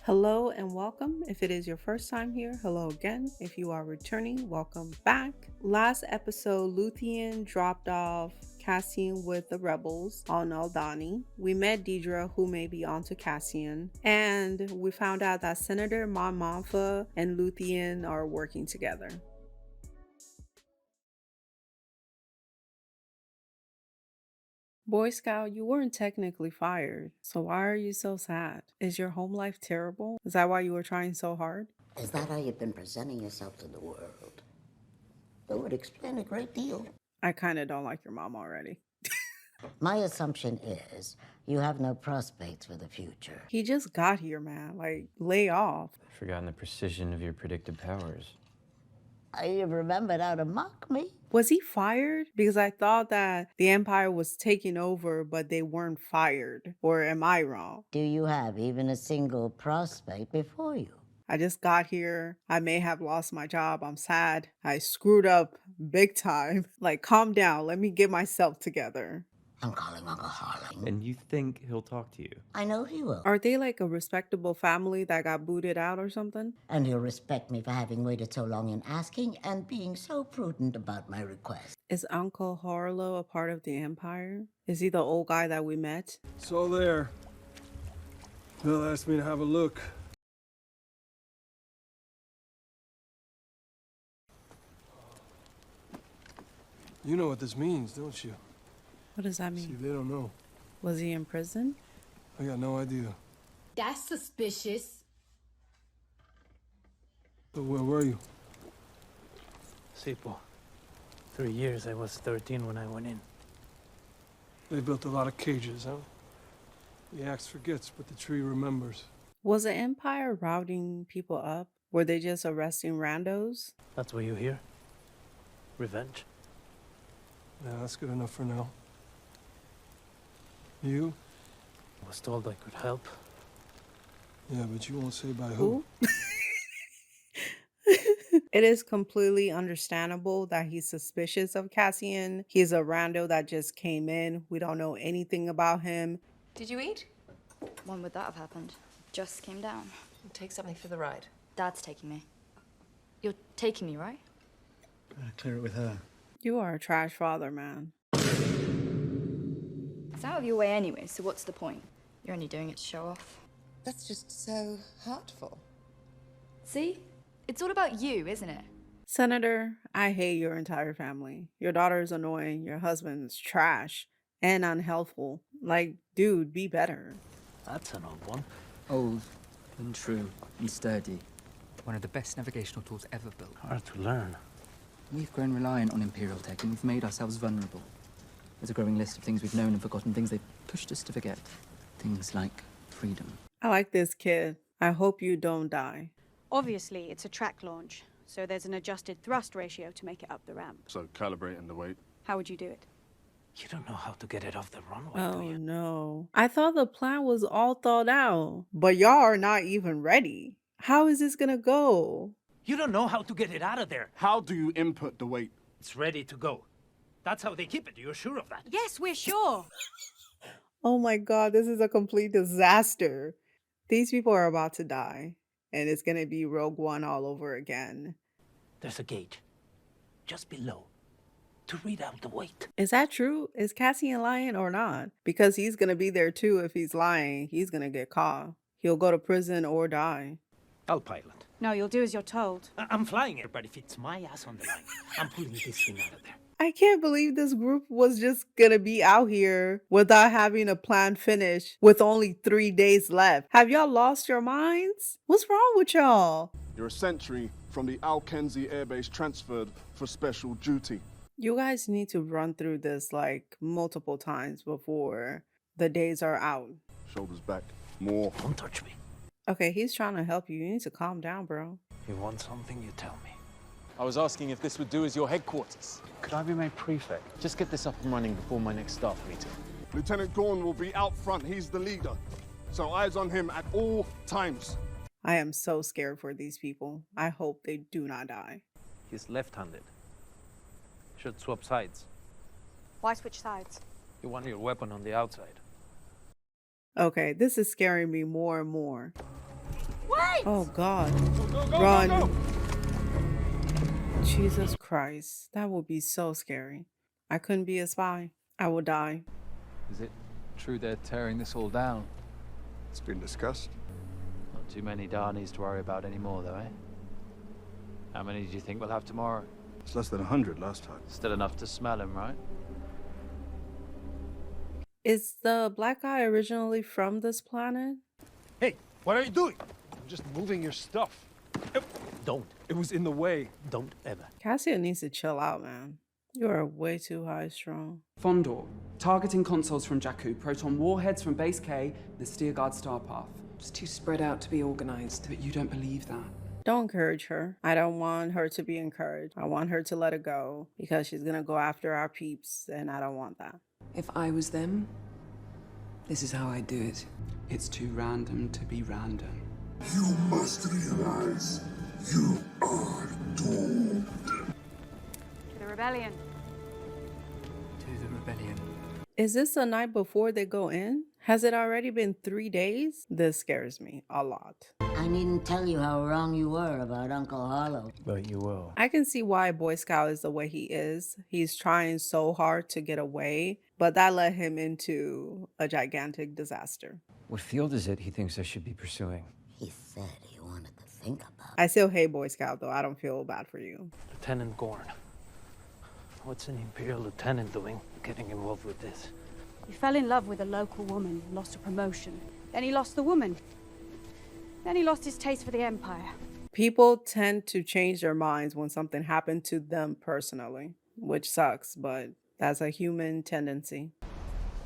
Hello and welcome. If it is your first time here, hello again. If you are returning, welcome back. Last episode, Luthien dropped off Cassian with the rebels on Aldani. We met Deidre, who may be onto Cassian, and we found out that Senator Mon Mothma and Luthien are working together. Boy Scout, you weren't technically fired, so why are you so sad? Is your home life terrible? Is that why you were trying so hard? Is that how you've been presenting yourself to the world? That would explain a great deal. I kind of don't like your mom already. My assumption is you have no prospects for the future. He just got here, man. Like, lay off. I've forgotten the precision of your predictive powers. You remembered how to mock me? Was he fired? Because I thought that the Empire was taking over, but they weren't fired. Or am I wrong? Do you have even a single prospect before you? I just got here. I may have lost my job. I'm sad. I screwed up big time. Like, calm down. Let me get myself together. I'm calling Uncle Harling. And you think he'll talk to you? I know he will. Are they like a respectable family that got booted out or something? And he'll respect me for having waited so long in asking and being so prudent about my request. Is Uncle Harlow a part of the Empire? Is he the old guy that we met? It's all there. Bill asked me to have a look. You know what this means, don't you? What does that See, mean? they don't know. Was he in prison? I got no idea. That's suspicious. But where were you? Sipo. 3 years. I was 13 when I went in. They built a lot of cages, huh? The axe forgets, but the tree remembers. Was the Empire routing people up? Were they just arresting randos? That's why you're here? Revenge? Yeah, that's good enough for now. You? I was told I could help. Yeah, but you won't say by who. It is completely understandable that he's suspicious of Cassian. He's a rando that just came in. We don't know anything about him. Did you eat? When would that have happened? Just came down. Take something for the ride. Dad's taking me. You're taking me, right? Clear it with her. You are a trash father, man. It's out of your way anyway, so what's the point? You're only doing it to show off. That's just so hurtful. See? It's all about you, isn't it? Senator, I hate your entire family. Your daughter's annoying, your husband's trash and unhelpful. Like, dude, be better. That's an old one. Old and true and sturdy. One of the best navigational tools ever built. Hard to learn. We've grown reliant on imperial tech and we've made ourselves vulnerable. There's a growing list of things we've known and forgotten, things they've pushed us to forget. Things like freedom. I like this kid. I hope you don't die. Obviously, it's a track launch, so there's an adjusted thrust ratio to make it up the ramp. So calibrating the weight. How would you do it? You don't know how to get it off the runway, Oh do you? no. I thought the plan was all thought out, but y'all are not even ready. How is this gonna go? You don't know how to get it out of there. How do you input the weight? It's ready to go. That's how they keep it. You're sure of that? Yes, we're sure. Oh my god, this is a complete disaster. These people are about to die, and it's gonna be Rogue One all over again. There's a gauge just below to read out the weight. Is that true? Is Cassian lying or not? Because he's gonna be there too if he's lying. He's gonna get caught. He'll go to prison or die. I'll pilot. No, you'll do as you're told. I'm flying here, but if it's my ass on the line, I'm pulling this thing out of there. I can't believe this group was just gonna be out here without having a plan finished with only 3 days left. Have y'all lost your minds? What's wrong with y'all? You're a sentry from the Al-Kenzi airbase transferred for special duty. You guys need to run through this like multiple times before the days are out. Shoulders back. More. Don't touch me. Okay, he's trying to help you. You need to calm down, bro. You want something, you tell me. I was asking if this would do as your headquarters. Could I be made prefect? Just get this up and running before my next staff meeting. Lieutenant Gorn will be out front. He's the leader. So eyes on him at all times. I am so scared for these people. I hope they do not die. He's left-handed. Should swap sides. Why switch sides? You want your weapon on the outside. Okay, this is scaring me more and more. Wait! Oh God. Go, Run. go, go! Jesus Christ. That would be so scary. I couldn't be a spy. I would die. Is it true they're tearing this all down? It's been discussed. Not too many Darnies to worry about anymore, though, eh? How many do you think we'll have tomorrow? It's less than 100 last time. Still enough to smell him, right? Is the black guy originally from this planet? Hey, what are you doing? I'm just moving your stuff. Don't. It was in the way. Don't ever. Cassian needs to chill out, man. You are way too high strung. Fondor, targeting consoles from Jakku, proton warheads from Base K, the Steerguard star path. It's too spread out to be organized. But you don't believe that. Don't encourage her. I don't want her to be encouraged. I want her to let it go because she's gonna go after our peeps, and I don't want that. If I was them, this is how I'd do it. It's too random to be random. You must realize you are doomed. To the rebellion. To the rebellion. Is this the night before they go in? Has it already been 3 days? This scares me a lot. I needn't tell you how wrong you were about Uncle Harlow. But you will. I can see why Boy Scout is the way he is. He's trying so hard to get away, but that led him into a gigantic disaster. What field is it he thinks I should be pursuing? He said he wanted to think about it. I still hate Boy Scout, though. I don't feel bad for you. Lieutenant Gorn. What's an Imperial lieutenant doing getting involved with this? He fell in love with a local woman, lost a promotion. Then he lost the woman. Then he lost his taste for the Empire. People tend to change their minds when something happened to them personally, which sucks, but that's a human tendency.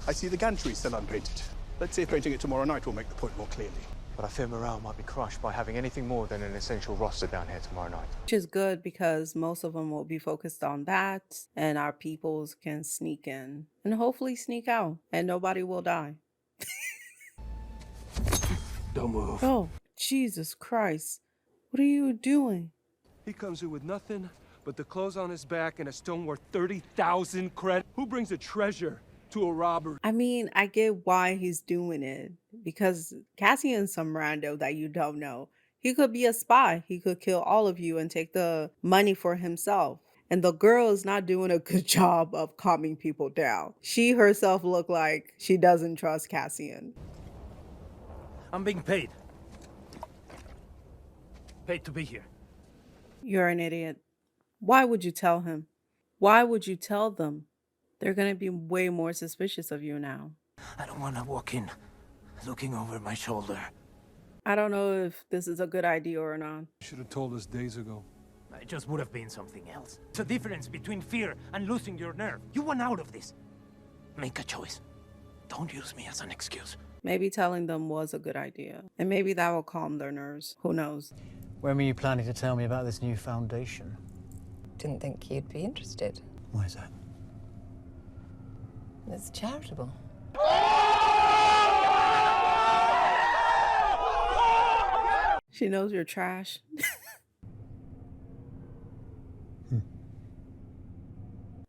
I see the gantry still unpainted. Let's see if painting it tomorrow night will make the point more clearly. But I fear morale might be crushed by having anything more than an essential roster down here tomorrow night. Which is good because most of them will be focused on that, and our peoples can sneak in and hopefully sneak out, and nobody will die. Don't move. Oh, Jesus Christ. What are you doing? He comes here with nothing but the clothes on his back and a stone worth 30,000 credit. Who brings a treasure to a robber? I mean, I get why he's doing it, because Cassian's some rando that you don't know. He could be a spy. He could kill all of you and take the money for himself. And the girl is not doing a good job of calming people down. She herself looked like she doesn't trust Cassian. I'm being paid. Paid to be here. You're an idiot. Why would you tell him? Why would you tell them? They're gonna be way more suspicious of you now. I don't want to walk in looking over my shoulder. I don't know if this is a good idea or not. You should have told us days ago. It just would have been something else. It's a difference between fear and losing your nerve. You want out of this. Make a choice. Don't use me as an excuse. Maybe telling them was a good idea. And maybe that will calm their nerves. Who knows? When were you planning to tell me about this new foundation? Didn't think you'd be interested. Why is that? It's charitable. She knows you're trash.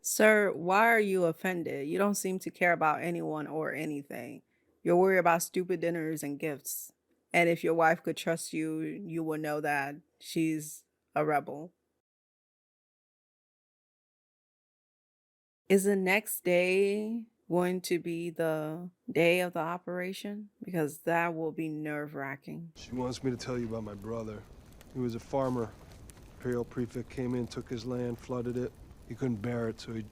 Sir, why are you offended? You don't seem to care about anyone or anything. You're worried about stupid dinners and gifts. And if your wife could trust you, you would know that she's a rebel. Is the next day going to be the day of the operation? Because that will be nerve-wracking. She wants me to tell you about my brother. He was a farmer. Imperial prefect came in, took his land, flooded it. He couldn't bear it, so he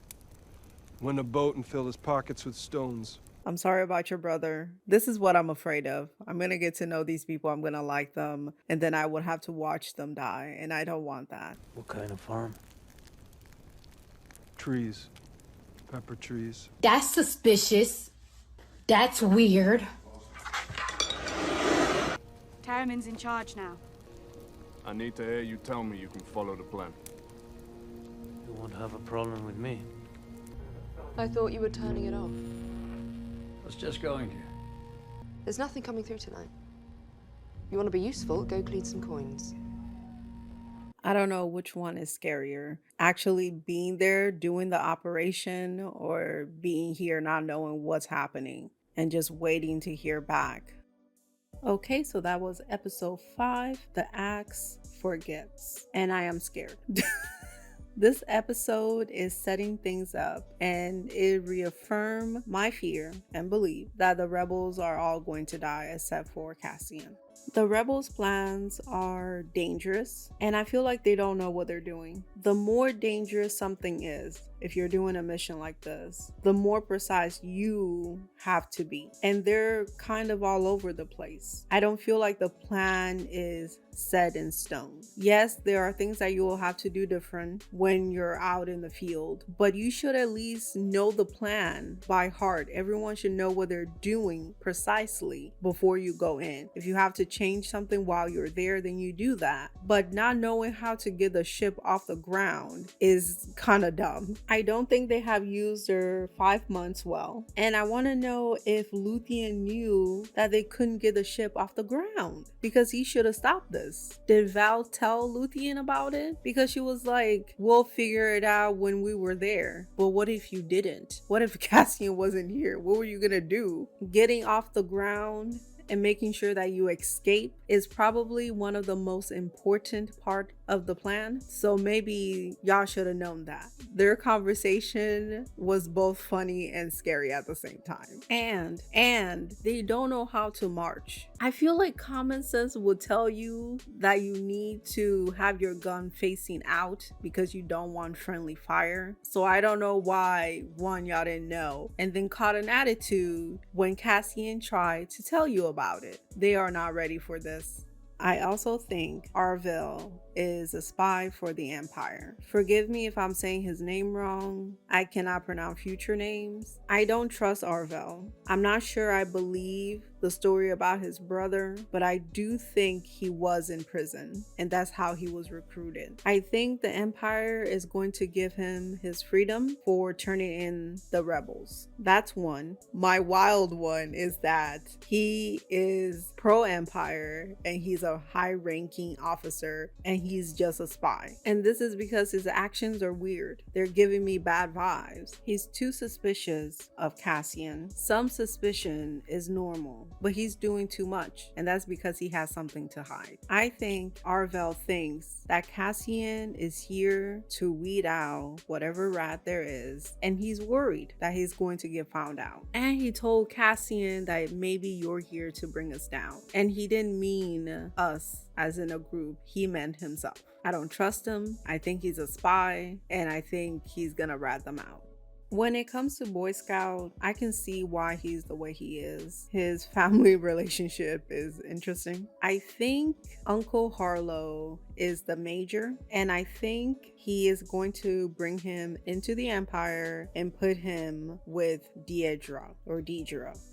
went in a boat and filled his pockets with stones. I'm sorry about your brother. This is what I'm afraid of. I'm going to get to know these people. I'm going to like them. And then I would have to watch them die. And I don't want that. What kind of farm? Trees. Pepper trees. That's suspicious. That's weird. Taramyn's in charge now. I need to hear you tell me you can follow the plan. You won't have a problem with me. I thought you were turning it off. I was just going to. There's nothing coming through tonight. You want to be useful, go clean some coins. I don't know which one is scarier. Actually being there, doing the operation, or being here not knowing what's happening and just waiting to hear back. Okay, so that was episode 5, The Axe Forgets. And I am scared. This episode is setting things up and it reaffirmed my fear and belief that the rebels are all going to die except for Cassian. The rebels' plans are dangerous and I feel like they don't know what they're doing. The more dangerous something is, if you're doing a mission like this, the more precise you have to be. And they're kind of all over the place. I don't feel like the plan is set in stone. Yes, there are things that you will have to do different when you're out in the field, but you should at least know the plan by heart. Everyone should know what they're doing precisely before you go in. If you have to change something while you're there, then you do that. But not knowing how to get the ship off the ground is kind of dumb. I don't think they have used their 5 months well. And I want to know if Luthien knew that they couldn't get the ship off the ground, because he should have stopped this. Did Val tell Luthien about it? Because she was like, we'll figure it out when we were there. But what if you didn't? What if Cassian wasn't here? What were you gonna do? Getting off the ground and making sure that you escape is probably one of the most important part of the plan. So maybe y'all should have known that. Their conversation was both funny and scary at the same time. And they don't know how to march. I feel like common sense would tell you that you need to have your gun facing out because you don't want friendly fire. So I don't know why, one, y'all didn't know, and then caught an attitude when Cassian tried to tell you about it. They are not ready for this. I also think Arvel is a spy for the Empire. Forgive me if I'm saying his name wrong. I cannot pronounce future names. I don't trust Arvel. I'm not sure I believe the story about his brother, but I do think he was in prison and that's how he was recruited. I think the Empire is going to give him his freedom for turning in the rebels. That's one. My wild one is that he is pro-Empire and he's a high-ranking officer and he's just a spy. And this is because his actions are weird. They're giving me bad vibes. He's too suspicious of Cassian. Some suspicion is normal, but he's doing too much, and that's because he has something to hide. I think Arvel thinks that Cassian is here to weed out whatever rat there is, and he's worried that he's going to get found out. And he told Cassian that maybe you're here to bring us down, and he didn't mean us as in a group, he meant himself. I don't trust him. I think he's a spy, and I think he's gonna rat them out. When it comes to Boy Scout, I can see why he's the way he is. His family relationship is interesting. I think Uncle Harlow is the major, and I think he is going to bring him into the Empire and put him with Deidre.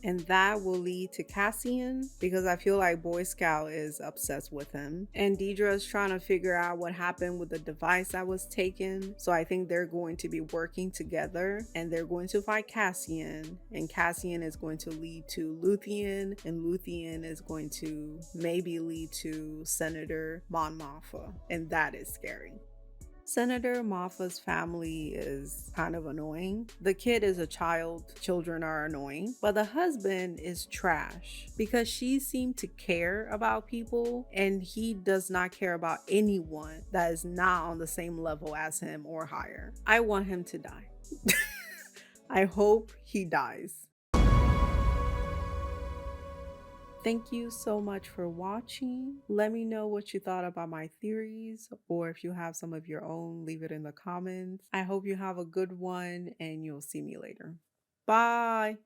And that will lead to Cassian, because I feel like Boy Scout is obsessed with him. And Deidre is trying to figure out what happened with the device that was taken. So I think they're going to be working together and they're going to fight Cassian. And Cassian is going to lead to Luthien, and Luthien is going to maybe lead to Senator Mon Mothma. And that is scary. Senator Mothma's family is kind of annoying. The kid is a child. Children are annoying. But the husband is trash because she seemed to care about people and he does not care about anyone that is not on the same level as him or higher. I want him to die. I hope he dies. Thank you so much for watching. Let me know what you thought about my theories, or if you have some of your own, leave it in the comments. I hope you have a good one and you'll see me later. Bye.